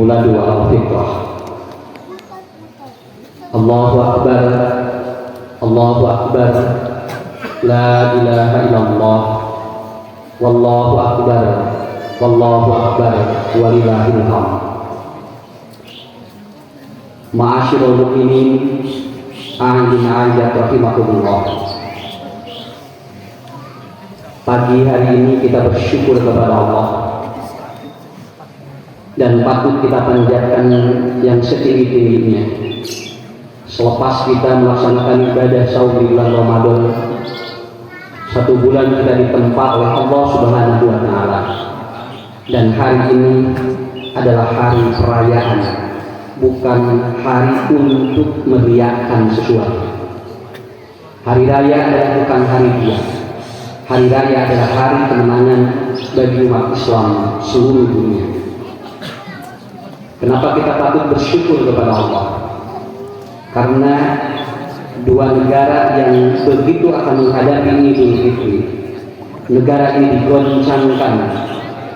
al-milad wa al-fitrah. Allahu Akbar, Allahu Akbar, la ilaha illallah, wallahu akbar, wallahu akbar, walillahil hamd. Ma'asyiral mukminin, a'idin rahimakumullah. Pagi hari ini kita bersyukur kepada Allah dan patut kita panjatkan yang setinggi-tingginya. Selepas kita melaksanakan ibadah saum di bulan Ramadan, satu bulan kita ditempa oleh Allah Subhanahu wa Ta'ala, dan hari ini adalah hari perayaan, bukan hari untuk meriakkan sesuatu. Hari raya adalah bukan hari biasa. Hari raya adalah hari kemenangan bagi umat Islam seluruh dunia. Kenapa kita patut bersyukur kepada Allah? Karena dua negara yang begitu akan menghadapi Idul Fitri, negara ini digoncangkan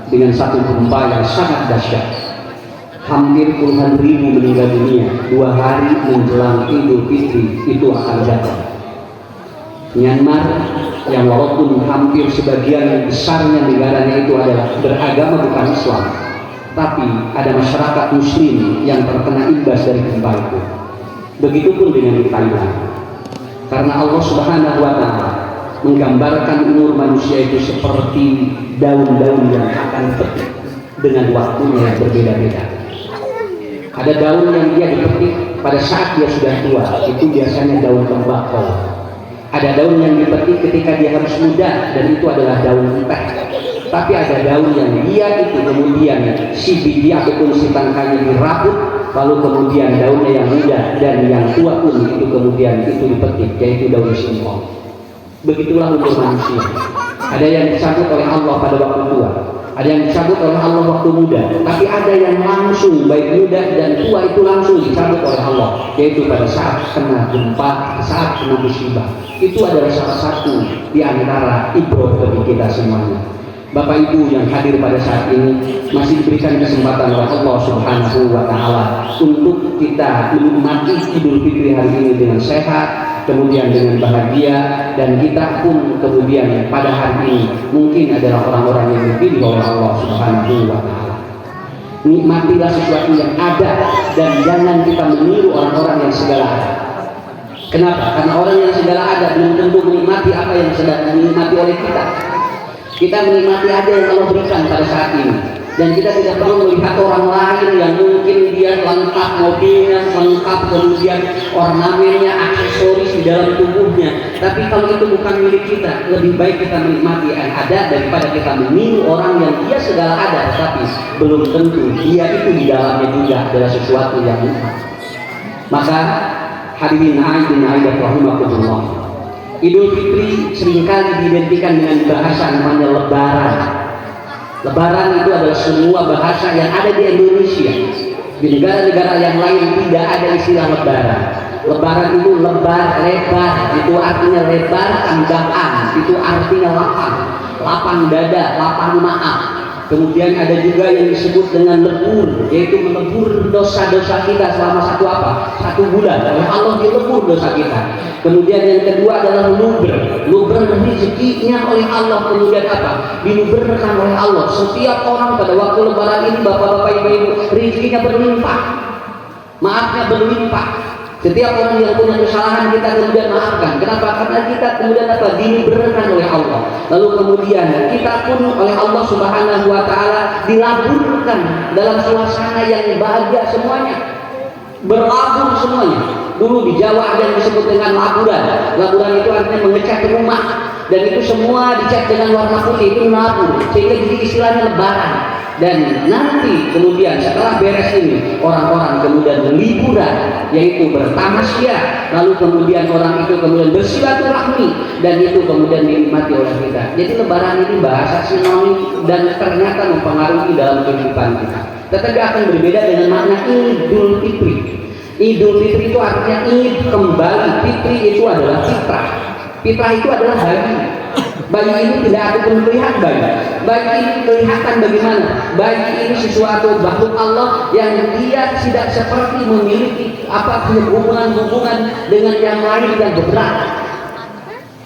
dengan satu gempa yang sangat dahsyat. Hampir puluhan ribu meninggal dunia 2 hari menjelang Idul Fitri itu akan jatuh. Myanmar yang walaupun hampir sebagian besarnya negaranya itu adalah beragama bukan Islam, tapi ada masyarakat Muslim yang terkena imbas dari gempa itu. Begitupun dengan Thailand, karena Allah Subhanahu wa Ta'ala menggambarkan umur manusia itu seperti daun-daun yang akan petik dengan waktunya yang berbeda-beda. Ada daun yang dia dipetik pada saat dia sudah tua, itu biasanya daun tembakau. Ada daun yang dipetik ketika dia harus muda, dan itu adalah daun teh. Tapi ada daun yang dia itu kemudian si biji ataupun si tangkainya dirabut, lalu kemudian daunnya yang muda dan yang tua pun itu kemudian itu dipetik, yaitu daun singkong. Begitulah umur manusia. Ada yang dicabut oleh Allah pada waktu tua, ada yang dicabut oleh Allah waktu muda, tapi ada yang langsung, baik muda dan tua itu langsung dicabut oleh Allah, yaitu pada saat kena gempa, saat kena musibah. Itu adalah salah satu di antara ibrah bagi kita semuanya. Bapak Ibu yang hadir pada saat ini, masih diberikan kesempatan oleh Allah Subhanahu wa Ta'ala untuk kita menikmati Idul Fitri hari ini dengan sehat, kemudian dengan bahagia, dan kita pun kemudian pada hari ini mungkin adalah orang-orang yang dipilih oleh Allah Subhanahu wa Ta'ala. Nikmatilah sesuatu yang ada dan jangan kita meniru orang-orang yang segala ada. Kenapa? Karena orang yang segala ada belum tentu menikmati apa yang sedang dinikmati oleh kita. Kita menikmati ada yang Allah berikan pada saat ini, dan kita tidak perlu melihat orang lain yang mungkin dia lengkap mobilnya, lengkap kemudian ornamennya, aksesoris di dalam tubuhnya. Tapi kalau itu bukan milik kita, lebih baik kita menikmati yang ada daripada kita meniru orang yang dia segala ada, tapi belum tentu dia itu di dalamnya juga adalah sesuatu yang nikmat. Maka hadirin rahimakumullah, Idul Fitri seringkali diidentikan dengan bahasa namanya Lebaran. Lebaran itu adalah semua bahasa yang ada di Indonesia. Di negara-negara yang lain tidak ada istilah Lebaran. Lebaran itu lebar, lebar, itu artinya lebar, tanggapan, itu artinya lapang, lapang dada, lapang maaf. Kemudian ada juga yang disebut dengan lebur, yaitu melebur dosa-dosa kita selama satu bulan. Oleh Allah dilebur dosa kita. Kemudian yang kedua adalah luber. Luber rezekinya oleh Allah. Kemudian apa? Diluberkan oleh Allah. Setiap orang pada waktu lebaran ini, bapak-bapak, ibu-ibu, rezekinya berlimpah, maafnya berlimpah. Setiap orang yang punya kesalahan kita kemudian maafkan. Kenapa? Karena kita kemudian apa? Diluberkan oleh Allah. Lalu kemudian kita pun oleh Allah Subhanahu wa Ta'ala dilaburkan dalam suasana yang bahagia semuanya. Berlabur semuanya. Dulu di Jawa ada yang disebut dengan laburan. Laburan itu artinya mengecat rumah, dan itu semua dicat dengan warna putih, itu labur, sehingga jadi istilahnya lebaran. Dan nanti kemudian setelah beres ini, orang-orang kemudian liburan, yaitu bertamasya, lalu kemudian orang itu kemudian bersilaturahmi, dan itu kemudian dinikmati oleh kita. Jadi lebaran ini bahasa sinonim dan ternyata mempengaruhi dalam kehidupan kita. Tetapi akan berbeda dengan makna Idul Fitri. Idul Fitri itu artinya Id, kembali. Fitri itu adalah fitrah. Fitrah itu adalah hari. Bayi ini tidak ada pun melihat bayi. Bayi ini kelihatan bagaimana? Bayi ini sesuatu makhluk Allah yang dia tidak seperti memiliki hubungan-hubungan dengan yang lain yang berat.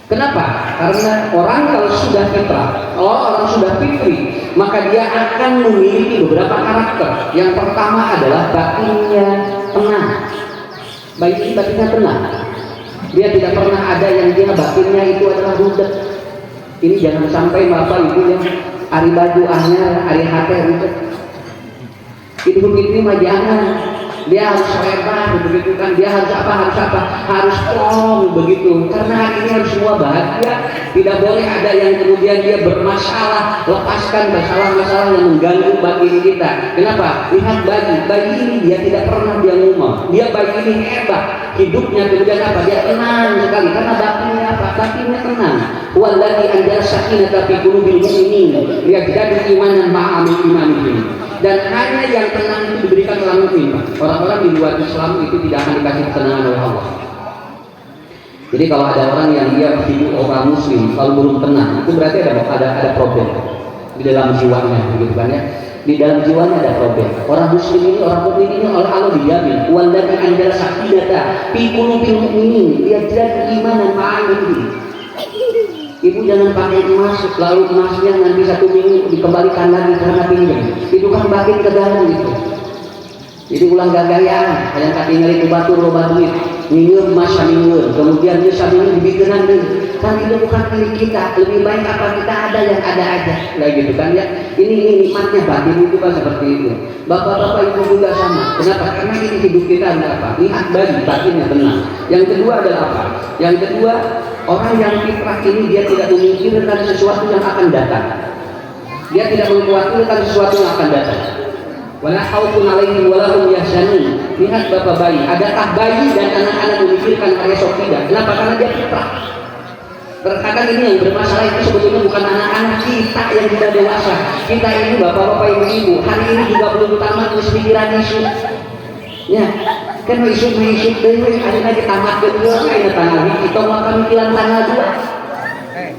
Kenapa? Karena orang kalau sudah fitrah, orang sudah fitri, maka dia akan memiliki beberapa karakter. Yang pertama adalah batinnya tenang. Bayi ini batinnya tenang. Dia tidak pernah ada yang dia batinnya itu adalah budak. Ini jangan sampai bapak ibu yang hari baju anyar, hari hati budak. Hidup ini mah jangan. Dia harus lebar begitu kan, dia harus harus strong begitu, karena hari ini harus semua bahagia. Tidak boleh ada yang kemudian dia bermasalah. Lepaskan masalah-masalah yang mengganggu batin kita. Kenapa? Lihat bayi ini dia tidak pernah dia ngomong, dia bayi ini hebat hidupnya, kemudian apa? Dia tenang sekali karena batinnya apa? Batinnya tenang. Wallahi anjal sakinata fi qulubil mu'minin liyazdadu imanan ma'a imanihim. Dan hanya yang tenang itu diberikan orang mukmin. Orang-orang di luar Islam itu tidak akan dikasih ketenangan oleh Allah. Jadi kalau ada orang yang dia hidup orang muslim kalau belum tenang, itu berarti ada problem di dalam jiwanya, begitu kan ya? Di dalam jiwanya ada problem. Orang muslim ini, orang mukmin ini oleh Allah dijamin. Wallahi anjal sakinata fi qulubil mu'minin liyazdadu imanan ma'a imanihim. Ibu jangan pakai emas, lalu emasnya nanti 1 minggu dikembalikan lagi karena pinjam. Itu kan makin ke dalam gitu. Jadi ulang gagayaan, yang kaki ngeri kubatur loba duit, minggir emas minggir, kemudian dia sambil dibikinan nih. Kan itu bukan milik kita, lebih baik apa kita ada yang ada aja, lah gitu kan ya. Ini nikmatnya batin itu kan seperti itu. Bapak-bapak ibu juga sama. Kenapa? Karena ini hidup kita adalah apa? Lihat batinnya tenang. Yang kedua adalah apa? Yang kedua, orang yang fitrah ini dia tidak memikirkan sesuatu yang akan datang. Dia tidak mengkhawatirkan sesuatu yang akan datang. Wala khaufun 'alaihim wala hum yahzanun. Lihat bapak bayi, adakah bayi dan anak-anak memikirkan hari esok? Tidak. Kenapa? Karena dia fitrah. Terkadang ini yang bermasalah itu sebetulnya bukan anak-anak kita yang sudah dewasa. Kita ini bapak-bapak ibu-ibu hari ini juga belum tamat pikiran isu. Ya, kan isu dewe hari lagi tamat kedua kayak tanggal kita makan pikiran tanggal 2.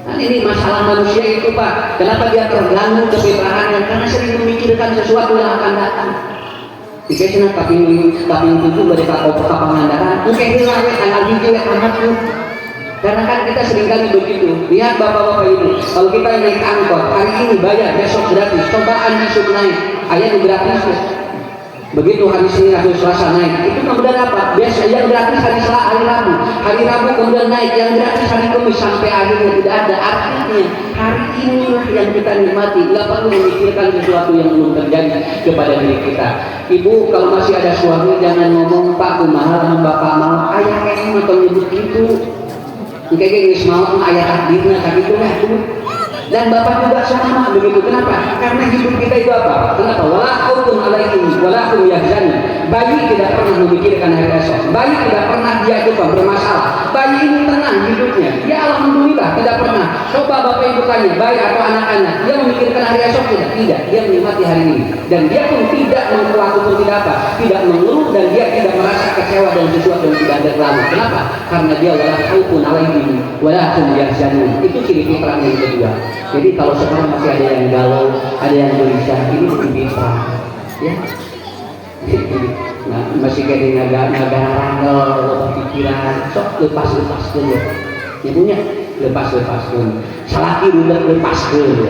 Nah ini masalah manusia itu Pak. Kenapa dia terganggu kefitrahannya? Karena sering memikirkan sesuatu yang akan datang. Jika cina tapi itu dari kakak pangandaran, mungkin hilang tanggal 7 tamat tuh. Karena kan kita seringkali begitu. Lihat bapak-bapak ibu, kalau kita naik angkot hari ini bayar, besok gratis. Cobaan besok naik, ayah gratis. Begitu hari Senin atau Selasa naik, itu kemudian apa? Biasa yang gratis hari Rabu kemudian naik, yang gratis hari Kamis sampai akhirnya tidak ada. Artinya hari inilah yang kita nikmati, nggak perlu memikirkan sesuatu yang belum terjadi kepada diri kita. Ibu kalau masih ada suami jangan ngomong Pak kumaha bapak mau, ayah kayaknya atau nyebut gitu. Kayak gini mau ayat takdirnya kan itu lah itu. Dan bapak juga sama begitu. Kenapa? Karena hidup kita itu apa? Kenapa? Wala khaufun 'alaihim wala hum yahzanun. Bayi tidak pernah memikirkan hari esok. Bayi tidak pernah dia juga bermasalah. Bayi ini tenang hidupnya. Dia alhamdulillah tidak pernah. Coba bapak ibu tanya, bayi atau anak-anak, dia memikirkan hari esok tidak? Tidak. Dia menikmati hari ini. Dan dia pun tidak mengeluh tidak apa? Tidak mengeluh dan dia tidak merasa kecewa dan sesuatu yang tidak terlalu. Kenapa? Karena dia wala khaufun 'alaihim wala hum yahzanun. Itu ciri fitrah yang kedua. Jadi kalau sekarang masih ada yang galau, ada yang gelisah, ini bisa, ya. Nah, masih kayak negara rangel, pikiran, sok lepas dulu. Ibunya lepas dulu. Salaki udah lepas dulu.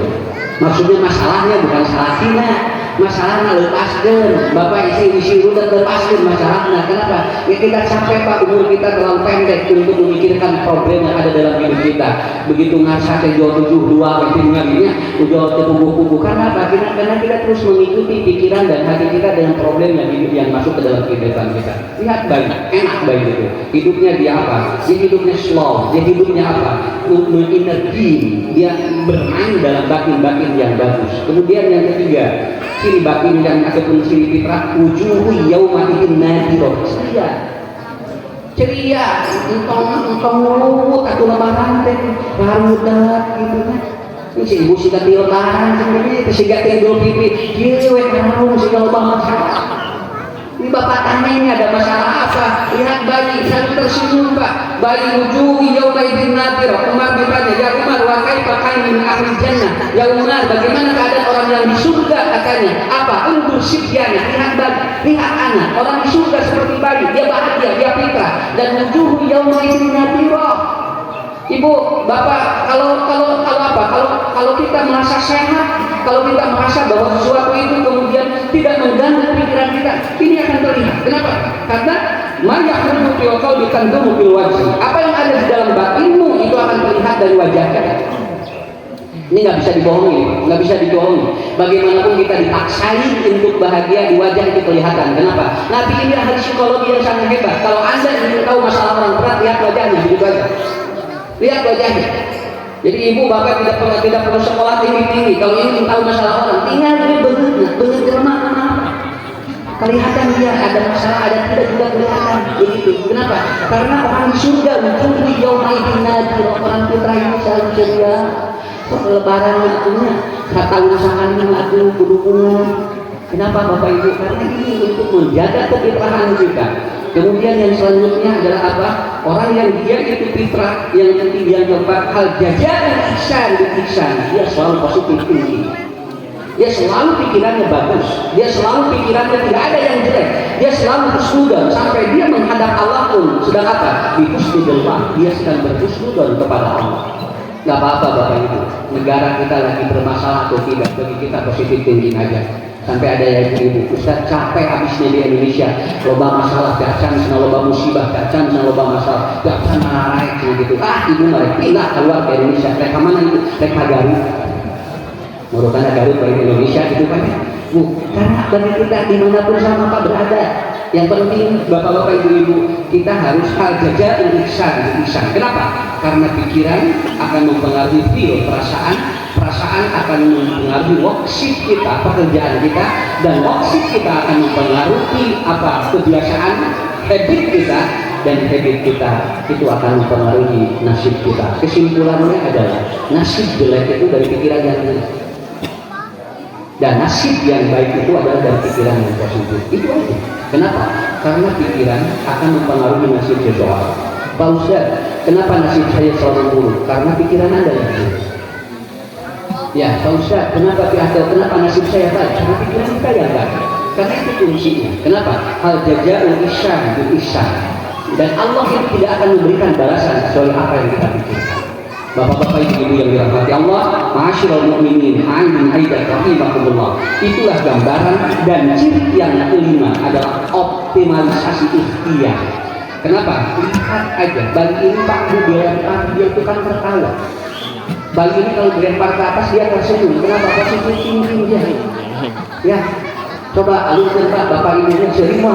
Maksudnya masalahnya bukan salakina, masalahnya lepaskan. Bapak isi udah lepaskan masalahnya. Kenapa? Ya kita capek Pak, umur kita terlalu pendek untuk memikirkan problem yang ada dalam hidup kita. Begitu ngasah ke jual 72 ketinggalannya jual ke kubu-kubu. Karena apa? Karena kita terus mengikuti pikiran dan hati kita dengan problem yang masuk ke dalam kehidupan kita. Lihat bayi, enak bayi itu. Hidupnya dia apa? Dia hidupnya slow. Dia hidupnya apa? Energi. Dia bermain dalam batin-batin yang bagus. Kemudian yang ketiga, ciri batin yang ataupun ciri fitrah, wujuhu yauma idzin nadhirah. Ceria, entong luwut atau lebaran teh barudak gitu kan. Ini si ibu siga di lebaran sebenarnya, siga tidur pipi, kieu we karung siga loba masalah. Ini bapak tanya, ini ada masalah apa? Lihat bayi, saya tersinggung pak. Bayi wujuhi yaumaidin nadhirah. Umar bertanya, ya Umar, wa kaifa kana min ahli jannah? Ya Umar, bagaimana keadaan orang yang di surga katanya? Apa? Undur sibyana, lihat bayi, lihat anak. Orang di surga seperti bayi, dia bahagia, dia fitrah. Dan wujuhi yaumaidin nadhirah. Ibu, bapak, kalau kita merasa sehat, kalau kita merasa bahwa sesuatu itu kemudian tidak mengganggu pikiran kita, ini akan terlihat. Kenapa? Karena mayakhruju fil qalbi tanzuru fil wajhi. Apa yang ada di dalam batinmu itu akan terlihat dari wajahnya. Ini nggak bisa dibohongi, nggak bisa dibohongi. Bagaimanapun kita dipaksain untuk bahagia, di wajah itu kelihatan. Kenapa? Nabi ini ahli psikologi yang sangat hebat. Kalau Anda ingin tahu masalah orang berat, lihat wajahnya, begitu aja. Lihat wajahnya. Jadi ibu bapak tidak perlu sekolah tinggi. Kalau ingin tahu masalah orang, tinggal dia begitu lemah. Kelihatan dia ada masalah, ada tidak juga kelihatan. Begitu. Kenapa? Karena orang di surga wujuhi yaumaidin nadhirah. Orang fitrah ini selalu ceria. Lebaran waktunya, kata usahanya aduh kudu-kudu. Kenapa bapak ibu? Karena ini untuk menjaga kefitrahan kita. Kemudian yang selanjutnya adalah apa? Orang yang dia itu fitrah, yang nanti dia nyoba hal jajan ihsan, dia selalu positif tinggi. Dia selalu pikirannya bagus. Dia selalu pikirannya tidak ada yang jelek. Dia selalu husnudzon sampai dia menghadap Allah pun sedang apa? Di husnudzon, dia sedang berhusnudzon kepada Allah. Gak apa-apa bapak ibu. Negara kita lagi bermasalah atau tidak, bagi kita positif tinggi aja. Sampai ada yang ibu, Ustaz capek habisnya di Indonesia, loba masalah, gacan, loba musibah, gacan, loba masalah, gacan naik gitu. Ibu mereka pindah keluar dari Indonesia. Mereka mana itu? Mereka Garut. Merupakan Garut dari Indonesia itu kan? Bu, karena bagi kita dimanapun sama apa berada. Yang penting bapak-bapak ibu-ibu, kita harus hal jajar ihsan. Kenapa? Karena pikiran akan mempengaruhi feel, perasaan akan mempengaruhi worksheet kita, pekerjaan kita, dan worksheet kita akan mempengaruhi apa? Kebiasaan, habit kita, dan habit kita itu akan mempengaruhi nasib kita. Kesimpulannya adalah nasib jelek itu dari pikiran yang jelek, dan nasib yang baik itu adalah dari pikiran yang positif. Itu aja. Kenapa? Karena pikiran akan mempengaruhi nasib seseorang. Pak Ustaz, kenapa nasib saya selalu buruk? Karena pikiran Anda yang buruk. Ya, Pak Ustaz, kenapa nasib saya baik? Karena pikiran kita yang baik. Karena itu kuncinya. Kenapa? Hal jaza'ul ihsan bil ihsan. Dan Allah itu tidak akan memberikan balasan kecuali apa yang kita pikirkan. Bapak-bapak ibu yang dirahmati Allah, ma'asyiral mu'minin, aidan rahimakumullah. Itulah gambaran dan ciri yang kelima adalah optimalisasi ikhtiar. Kenapa? Lihat aja, bagi ini Pak Bu dilempar, dia itu kan tertawa. Bagi ini kalau dilempar ke atas dia tersenyum. Kenapa? Positif tinggi dia. Ya, coba alurkan Pak, Bapak Ibu serima.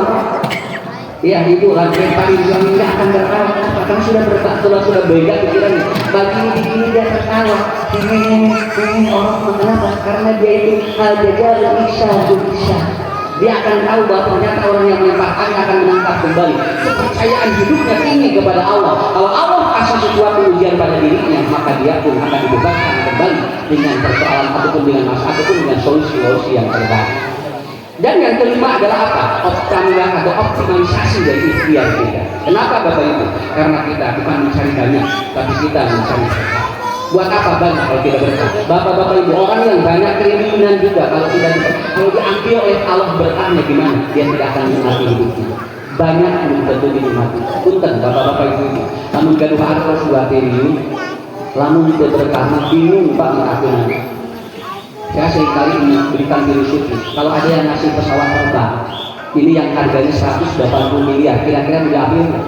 Ya, itu lemparin yang tidak akan tertawa. Karena sudah beda pikirannya. Bagi ini dia tertawa. Ini orang kenapa? Karena dia itu hal jajar bisa. Dia akan tahu bahwa ternyata orang yang melemparkan akan menangkap kembali. Kepercayaan hidupnya tinggi kepada Allah. Kalau Allah kasih sesuatu ujian pada dirinya, maka dia pun akan dibebaskan kembali dengan persoalan ataupun dengan masalah ataupun dengan solusi yang terbaik. Dan yang kelima adalah apa? Optimalisasi dari ikhtiar kita. Kenapa Bapak Ibu? Karena kita bukan mencari banyak, tapi kita mencari berkah. Buat apa banyak kalau tidak berkah? Bapak-bapak Ibu, orang yang banyak keinginan juga kalau tidak kalau diambil oleh Allah berkahnya gimana? Dia tidak akan menikmati hidup kita. Banyak belum tentu dinikmati. Punten Bapak-bapak Ibu, namun gaduh harta 2 triliun, lamun tidak berkah, bingung Pak mengakuinya. Saya seringkali memberikan filosofi. Kalau ada yang ngasih pesawat terbang, ini yang harganya 180 miliar, kira-kira diambil nggak?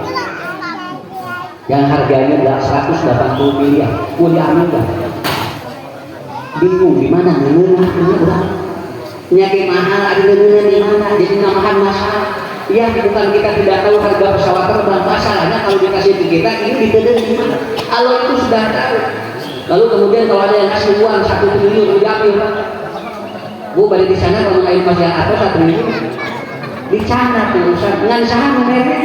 Yang harganya 180 miliar, mau diambil nggak? Bingung di mana? Menurut berapa? Nyaki mahal, ada menurut di mana? Jadi namakan masalah. Ya, bukan kita tidak tahu harga pesawat terbang. Masalahnya kalau dikasih ke kita, ini ditentukan di mana? Kalau itu sudah tahu. Lalu kemudian kalau ada yang kasih uang 1 triliun diambil Pak. Bu balik di sana kalau main masih apa 1 triliun dicanat tuh Ustaz dengan saham mereka.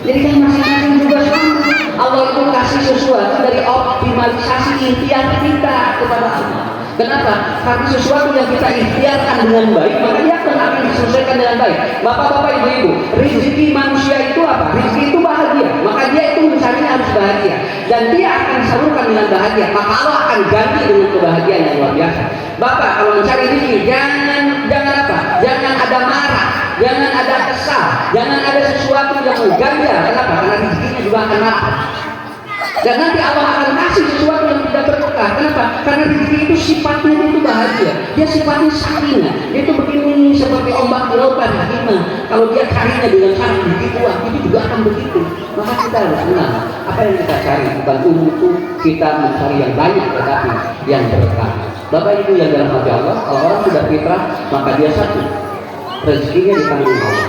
Jadi kan masing-masing juga sama. Allah itu kasih sesuatu dari optimalisasi ikhtiar kita kepada Allah. Kenapa? Karena sesuatu yang kita ikhtiarkan dengan baik, maka dia akan selesaikan dengan baik. Bapak-bapak, ibu-ibu, rezeki manusia itu apa? Rezeki itu bahagia, maka dia itu mencarinya harus bahagia, dan dia akan salurkan dengan bahagia, maka Allah akan ganti dengan kebahagiaan yang luar biasa. Bapak kalau mencari rezeki, jangan apa? Jangan ada marah, jangan ada kesal, jangan ada sesuatu yang mengganjal. Kenapa? Karena rezekinya juga akan marah. Dan nanti Allah akan kasih sesuatu yang tidak berkah. Kenapa? Karena rezeki itu sifatnya itu bahagia. Dia sifatnya sakinah. Dia itu begini seperti ombak di lautan hikmah. Kalau dia carinya dengan cara begituan, itu juga akan begitu. Maka kita harus menang. Apa yang kita cari bukan untuk kita mencari yang banyak, tetapi yang berkah. Bapak Ibu yang dalam hati Allah, kalau orang sudah fitrah, maka dia satu, rezekinya ditanggung Allah.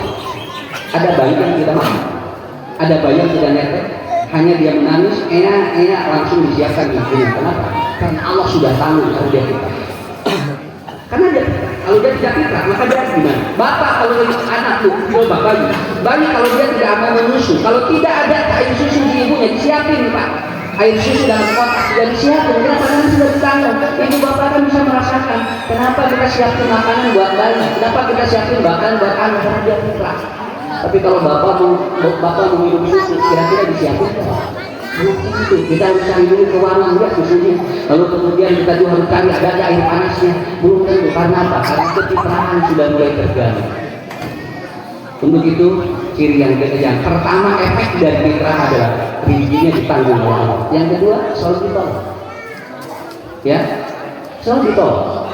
Ada bayi yang tidak mau, ada bayi yang tidak netek. Hanya dia menangis, enak langsung disiapkan ibunya. Kenapa? Karena Allah sudah tanggung kalau dia fitrah. Karena dia, kalau dia tidak fitrah, maka dia gimana? Bapak kalau anak tuh, coba bayi kalau dia tidak mau menyusu, kalau tidak ada air susu di ibunya, disiapin Pak. Air susu dalam kotak sudah disiapin. Kenapa? Karena sudah ditanggung. Ibu bapak kan bisa merasakan. Kenapa kita siapin makanan buat bayi? Kenapa kita siapin makanan buat anak? Karena dia fitrah. Tapi kalau bapak mau minum susu, kira-kira disiapin apa? Itu kita harus cari dulu ke warung lihat susunya. Lalu kemudian kita juga harus cari ada air panasnya. Belum tentu. Karena apa? Karena kefitrahan sudah mulai terganggu. Untuk itu ciri yang pertama, efek dari fitrah adalah rezekinya ditanggung oleh Allah. Yang kedua, selalu ditolong. Ya, selalu ditolong.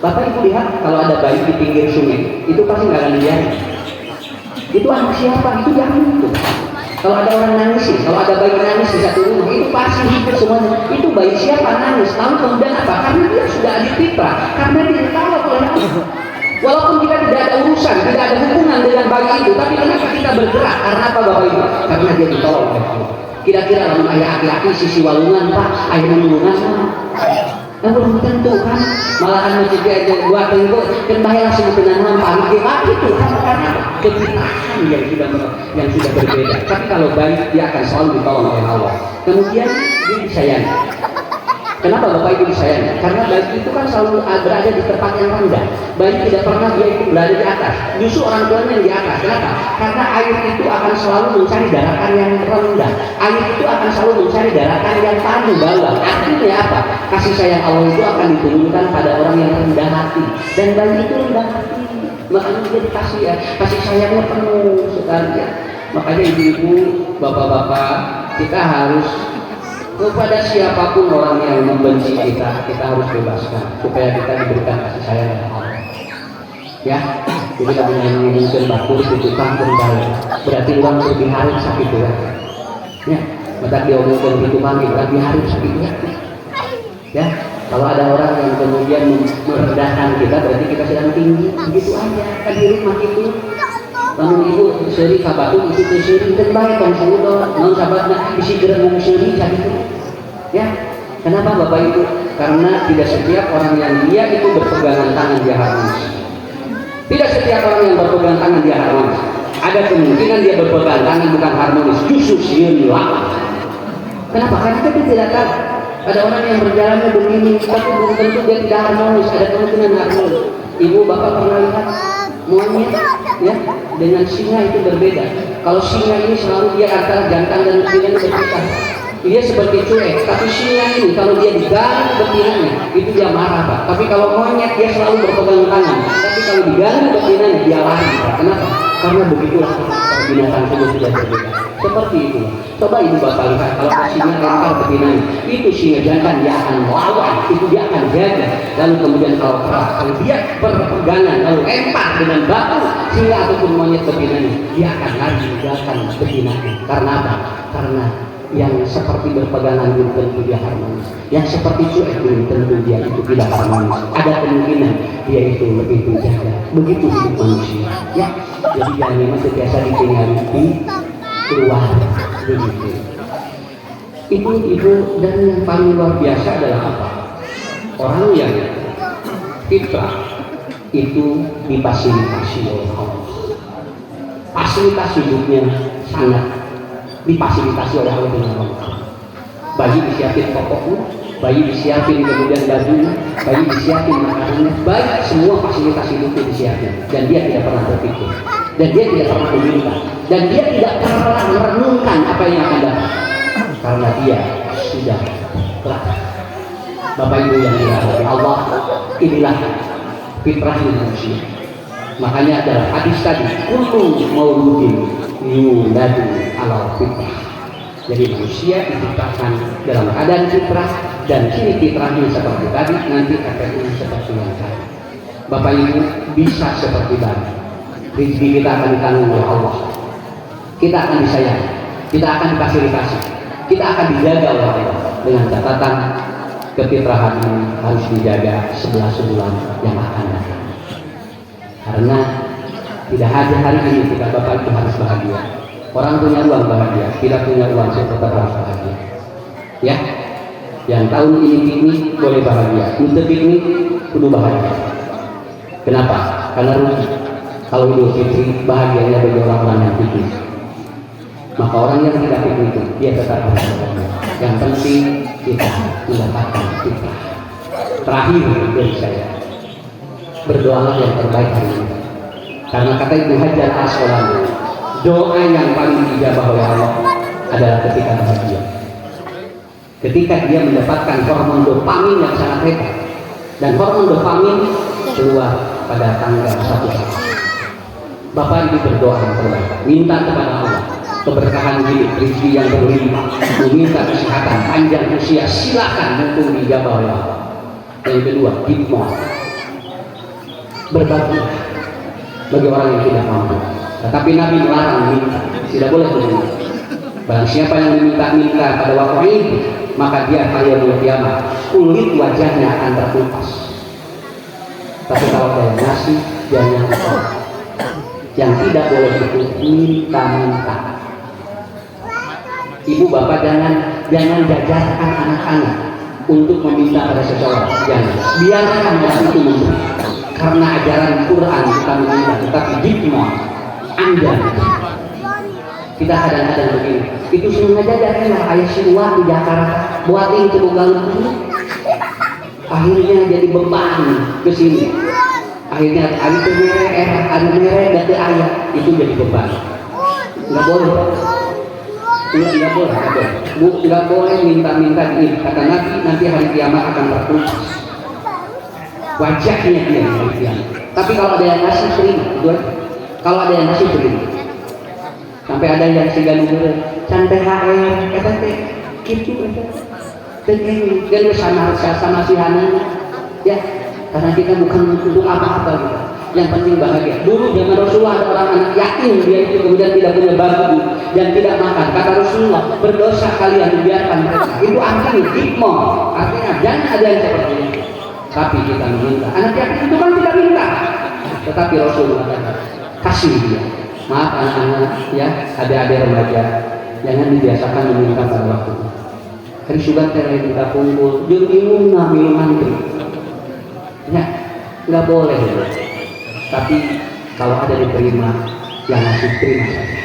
Bapak Ibu lihat kalau ada bayi di pinggir sungai, itu pasti nggak akan dibiarin. Itu anak siapa? Itu jangan itu. Kalau ada orang nangis, kalau ada bayi nangis di satu rumah, itu pasti hidup semuanya. Itu bayi siapa nangis? Lalu kemudian apa? Karena dia sudah ada fitrah, karena dia ditolong oleh Allah. Walaupun kita tidak ada urusan, tidak ada hubungan dengan bayi itu, tapi kenapa kita bergerak? Karena apa Bapak Ibu? Karena dia ditolong oleh Allah. Kira-kira lalu ayah aki-aki sisi walungan Pak, ayah menulungan Nah belum tentu kan, malahan masih dia ada dua tentu, dan bahaya langsung tenangan pagi itu karena kefitrahan yang sudah berbeda. Tapi kalau bayi dia akan selalu ditolong oleh Allah. Kemudian dia disayangi. Kenapa Bapak Ibu disayang? Karena bayi itu kan selalu berada di tempat yang rendah. Bayi tidak pernah dia itu berada di atas. Justru orang tuanya yang di atas. Kenapa? Karena air itu akan selalu mencari daratan yang rendah. Air itu akan selalu mencari daratan yang paling bawah. Artinya apa? Kasih sayang Allah itu akan diturunkan pada orang yang rendah hati. Dan bayi itu rendah hati. Makanya dia dikasih kasih sayangnya penuh sekali. Makanya ibu-ibu, bapak-bapak, kita harus kepada siapapun orang yang membenci kita harus bebaskan supaya kita diberikan kasih sayang dari Allah. Ya, jadi kami menginginkan batur itu kampung balik. Berarti uang lebih hari sakit ya. Ya, maka dia omongkan itu kami lebih hari sakit ya. Ya, kalau ada orang yang kemudian merendahkan kita, berarti kita sedang tinggi. Begitu aja, kan di rumah itu. Namun ibu seri kabatu isi seri dan baik kan saya non sahabatnya isi gereng seri tadi itu. Ya, kenapa Bapak Ibu? Karena tidak setiap orang yang dia itu berpegangan tangan dia harmonis. Tidak setiap orang yang berpegangan tangan dia harmonis. Ada kemungkinan dia berpegangan tangan bukan harmonis, justru sirlah. Kenapa? Karena kita tidak tahu. Ada orang yang berjalannya begini, tapi belum tentu dia tidak harmonis. Ada kemungkinan harmonis. Ibu bapak pernah lihat monyet ya dengan singa itu berbeda. Kalau singa ini selalu dia antara jantan dan betina berpisah, dia seperti cuek. Tapi singa ini kalau dia diganggu betinanya itu dia marah Pak. Tapi kalau monyet dia selalu berpegang tangan. Tapi kalau diganggu betinanya dia lari Pak. Kenapa? Karena begitulah binatang semua sudah berbeda. Seperti itu. Coba ibu bapak lihat kalau singa lempar betinanya, itu singa jantan dia akan lawan, itu dia akan jaga. Lalu kemudian kalau keras, kalau dia berpegangan lalu lempar dengan batu singa ataupun monyet betinanya, dia akan lari meninggalkan betinanya. Karena apa? Karena yang seperti berpegangan belum tentu dia harmonis, yang seperti cuek belum tentu dia itu tidak harmonis. Ada kemungkinan dia itu lebih menjaga. Begitu hidup manusia. Ya, jadi jangan memang biasa ditinggal di keluar begitu. Ibu-ibu, dan yang paling luar biasa adalah apa? Orang yang fitrah itu difasilitasi oleh Allah. Fasilitas hidupnya sangat difasilitasi oleh Allah dengan Allah. Bayi disiapin pokoknya, bayi disiapin, kemudian bajunya, bayi disiapin makanannya, baik semua fasilitas hidupnya disiapin, dan dia tidak pernah berpikir, dan dia tidak pernah meminta, dan dia tidak pernah merenungkan apa yang akan datang, karena dia sudah telah. Bapak Ibu yang dirahmati Allah, inilah fitrah manusia. Makanya dalam hadis tadi, kullu mauludin yuladu ala fitrah. Jadi manusia diciptakan dalam keadaan fitrah, dan ciri fitrahnya seperti tadi, nanti efeknya seperti yang tadi. Bapak Ibu bisa seperti tadi. Rezeki kita akan ditanggung oleh Allah. Kita akan disayang, kita akan difasilitasi, kita akan dijaga oleh Allah. Dengan catatan kefitrahan ini harus dijaga 11 bulan yang akan datang. Karena tidak hanya hari ini kita Bapak Ibu harus bahagia. Orang punya uang bahagia, tidak punya uang tetap harus bahagia. Ya, yang tahun ini boleh bahagia, untuk ini kudu bahagia. Kenapa? Karena rugi. Kalau Idul Fitri bahagianya bagi orang-orang yang pikir. Maka orang yang tidak pikir itu dia tetap harus bahagia. Yang penting kita mendapatkan fitrah. Terakhir dari saya, berdoalah yang terbaik hari ini. Karena kata Ibnu Hajar Al-Asqalani, doa yang paling dijabah oleh Allah adalah ketika bahagia. Ketika dia mendapatkan hormon dopamin yang sangat hebat, dan hormon dopamin keluar pada tanggal 1 Bapak Ibu berdoa yang terbaik, minta kepada Allah keberkahan hidup, rezeki yang berlimpah, meminta kesehatan, panjang usia, silakan mumpung dijabah oleh Allah. Yang kedua, hikmah, berbagi bagi orang yang tidak mampu. Tetapi Nabi melarang minta, tidak boleh meminta. Barang siapa yang meminta-minta pada waktu itu, maka dia pada yaumul kiamah kulit wajahnya akan terkupas. Tapi kalau dia ngasih, jangan lupa. Yang tidak boleh itu minta-minta. Ibu bapak jangan jajarkan anak-anak untuk meminta pada seseorang. Jangan. Biarkan orang itu memberi. Karena ajaran Quran kita meminta, tetapi hikmah Anda. Kita kadang-kadang begini. Itu sengaja dari ayah siwa di Jakarta buatin itu bukan. Akhirnya jadi beban ke sini. Akhirnya ada merek dari ayah itu jadi beban. Nggak boleh. Nggak boleh. Nggak boleh minta-minta ini. Kata Nabi nanti hari kiamat akan terkupas wajahnya dia hari kiamat. Tapi kalau ada yang ngasih terima, kalau ada yang ngasih terima. Sampai ada yang sigan dulu, santai HR, kata teh, gitu aja. Dan sama si Hana, ya. Karena kita bukan untuk apa-apa gitu. Yang penting bahagia. Dulu zaman Rasulullah ada orang anak yatim dia itu kemudian tidak punya baju dan tidak makan. Kata Rasulullah, berdosa kalian biarkan mereka. Itu artinya hikmah. Artinya jangan ada yang seperti itu. Tapi kita meminta. Anak yatim itu kan tidak minta. Tetapi Rasulullah kata, kasih dia. Maaf anak-anak ya, adik-adik remaja, jangan dibiasakan meminta pada waktu. Kan sudah kita kumpul, dia bingung ngambil mantri. Ya, nggak boleh. Tapi kalau ada diterima, yang ngasih terima saja.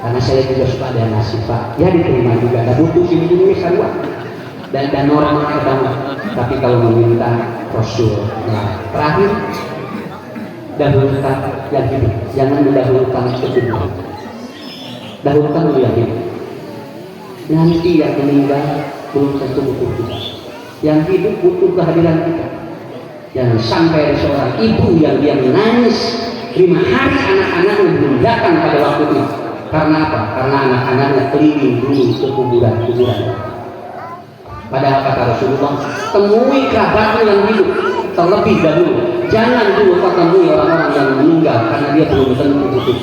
Karena saya juga suka ada yang ngasih Pak, ya diterima juga. Ada butuh sini ini sarua dan normal banget. Tapi kalau meminta Rasul, nah terakhir dahulukan yang hidup, jangan mendahulukan kedua. Dahulukan dulu yang hidup. Nanti yang meninggal belum tentu butuh kita. Yang hidup butuh kehadiran kita. Jangan sampai ada seorang ibu yang dia menangis 5 hari anak-anaknya belum datang pada waktu itu. Karena apa? Karena anak-anaknya keliling dulu ke kuburan-kuburan. Padahal kata Rasulullah, temui kerabatmu yang hidup terlebih dahulu. Jangan dulu kau temui orang-orang yang meninggal karena dia belum tentu butuh.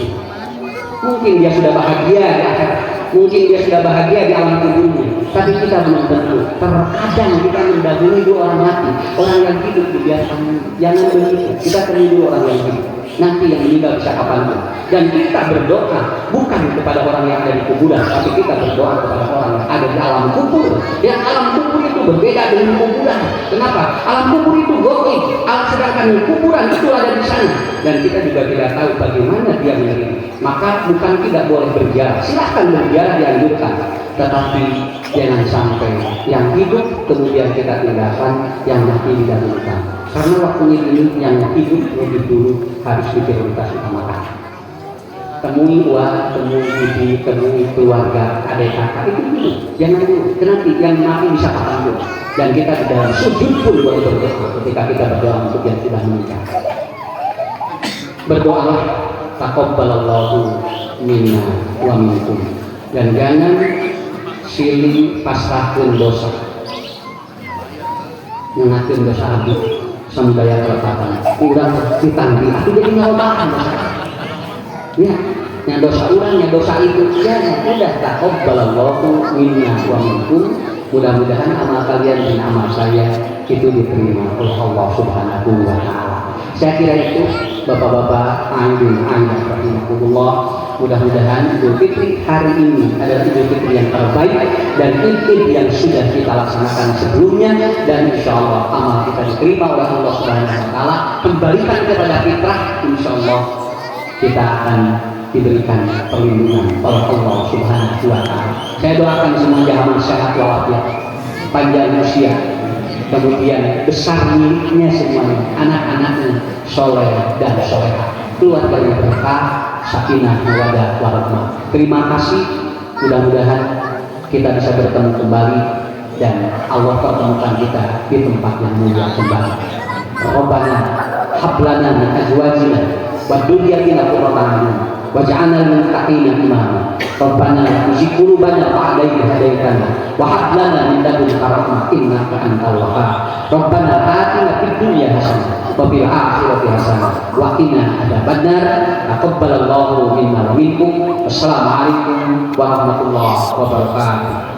Mungkin dia sudah bahagia di akhirat, mungkin dia sudah bahagia di alam kuburnya, tapi kita belum tentu. Terkadang kita mendahului dua orang mati, orang yang hidup dibiarkan. Jangan begitu. Kita temui dulu orang yang hidup. Nanti yang meninggal bisa kapanpun. Dan kita berdoa bukan kepada orang yang ada di kuburan, tapi kita berdoa kepada orang yang ada di alam kubur. Yang alam kubur itu berbeda dengan kuburan. Kenapa? Alam kubur itu gaib, sedangkan kuburan itu ada di sana, dan kita juga tidak tahu bagaimana dia menerima. Maka bukan tidak boleh berziarah, silahkan berziarah, dianjurkan, tetapi jangan sampai yang hidup kemudian kita tinggalkan, yang mati didahulukan. Karena waktunya ini yang hidup lebih dulu harus diprioritas utamakan. Temui uang, temui ibu, temui keluarga, adik kakak, itu dulu, jangan dulu. Nanti yang mati bisa kapan dulu. Dan kita di dalam sujud pun boleh berdoa ketika kita berdoa untuk yang sudah menikah. Berdoalah, taqabbalallahu minna wa minkum. Dan jangan silih pasrahkeun dosa. Mengatur dosa abdi samudaya keletakan. Urang ditanggi, aku jadi ngalobahan dosa. Ya, yang dosa urang, yang dosa itu jangan udah taqabbalallahu minna wa minkum. Mudah-mudahan amal kalian dan amal saya itu diterima oleh Allah Subhanahu wa Ta'ala. Saya kira itu Bapak-bapak, Aidin, rahimahullah. Mudah-mudahan Idul Fitri hari ini adalah Idul Fitri yang terbaik dan Idul yang sudah kita laksanakan sebelumnya, dan insya Allah amal kita diterima oleh Allah Subhanahu wa Ta'ala. Kembalikan kepada fitrah, insya Allah kita akan diberikan perlindungan oleh Allah Subhanahu wa Ta'ala. Saya doakan semuanya amal sehat walafiat, panjang usia, kemudian besar miliknya semuanya, anak-anaknya soleh dan solehah, keluarganya berkah, sakinah, mawaddah, warahmah. Terima kasih. Mudah-mudahan kita bisa bertemu kembali dan Allah pertemukan kita di tempat yang mulia kembali. Rabbana hablana min azwajina wa dzurriyyatina qurrata a'yun waj'alna lil muttaqina imama. Rabbana la tuzigh qulubana ba'da idh hadaytana wa hab lana min ladunka rahmah innaka antal wahhab. Rabbana atina fid dunya hasanah wa fil akhirati hasanah wa qina adzabannar. Taqabbalallahu minna wa minkum. Wassalamualaikum warahmatullahi wabarakatuh.